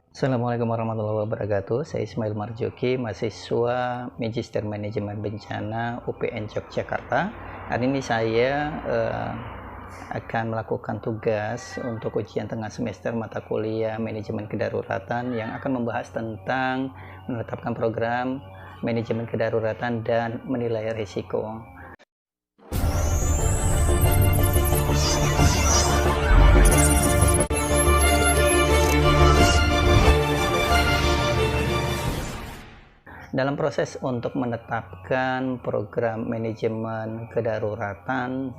Assalamualaikum warahmatullahi wabarakatuh. Saya Ismail Marzuki, mahasiswa Magister Manajemen Bencana UPN Yogyakarta. Hari ini saya akan melakukan tugas untuk ujian tengah semester mata kuliah Manajemen Kedaruratan yang akan membahas tentang menetapkan program manajemen kedaruratan dan menilai risiko. Dalam proses untuk menetapkan program manajemen kedaruratan,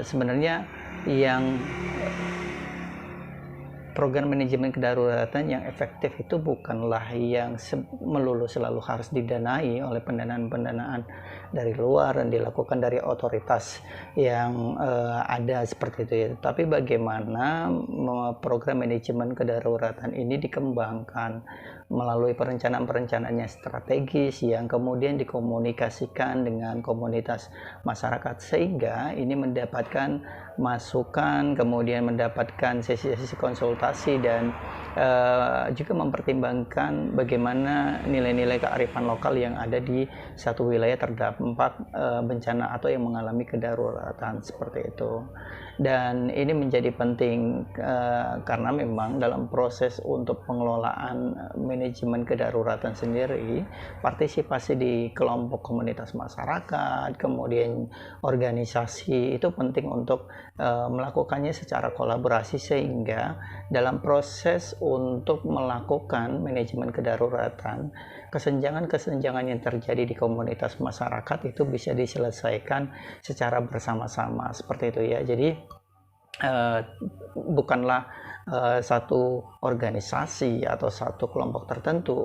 sebenarnya yang program manajemen kedaruratan yang efektif itu bukanlah yang melulu selalu harus didanai oleh pendanaan-pendanaan dari luar dan dilakukan dari otoritas yang ada seperti itu ya. Tapi bagaimana program manajemen kedaruratan ini dikembangkan melalui perencanaan-perencanaan yang strategis yang kemudian dikomunikasikan dengan komunitas masyarakat sehingga ini mendapatkan masukan, kemudian mendapatkan sesi-sesi konsultasi dan juga mempertimbangkan bagaimana nilai-nilai kearifan lokal yang ada di satu wilayah terdampak bencana atau yang mengalami kedaruratan seperti itu. Dan ini menjadi penting karena memang dalam proses untuk pengelolaan manajemen kedaruratan sendiri, partisipasi di kelompok komunitas masyarakat, kemudian organisasi itu penting untuk melakukannya secara kolaborasi sehingga dalam proses untuk melakukan manajemen kedaruratan, kesenjangan-kesenjangan yang terjadi di komunitas masyarakat itu bisa diselesaikan secara bersama-sama seperti itu ya. Jadi bukanlah satu organisasi atau satu kelompok tertentu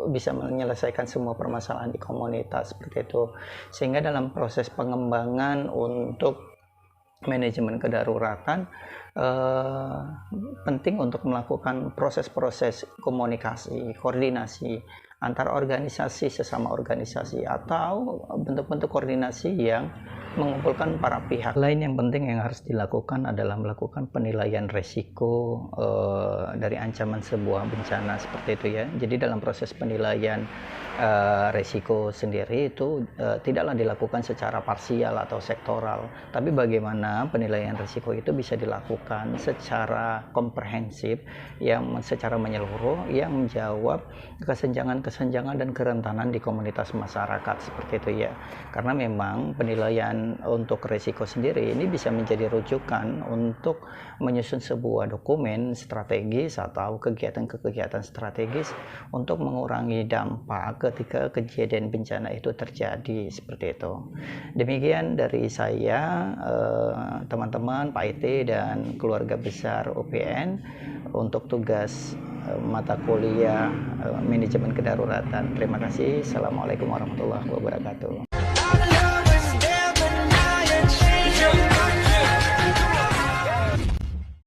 bisa menyelesaikan semua permasalahan di komunitas seperti itu, sehingga dalam proses pengembangan untuk manajemen kedaruratan penting untuk melakukan proses-proses komunikasi, koordinasi antar organisasi sesama organisasi atau bentuk-bentuk koordinasi yang mengumpulkan para pihak. Lain yang penting yang harus dilakukan adalah melakukan penilaian resiko dari ancaman sebuah bencana seperti itu ya. Jadi dalam proses penilaian resiko sendiri itu tidaklah dilakukan secara parsial atau sektoral, tapi bagaimana penilaian resiko itu bisa dilakukan secara komprehensif yang secara menyeluruh yang menjawab kesenjangan dan kerentanan di komunitas masyarakat seperti itu ya. Karena memang penilaian untuk risiko sendiri ini bisa menjadi rujukan untuk menyusun sebuah dokumen strategis atau kegiatan-kegiatan strategis untuk mengurangi dampak ketika kejadian bencana itu terjadi seperti itu. Demikian dari saya, teman-teman Pak IT dan keluarga besar UPN untuk tugas mata kuliah manajemen kedaruratan. Terima kasih. Assalamualaikum warahmatullahi wabarakatuh.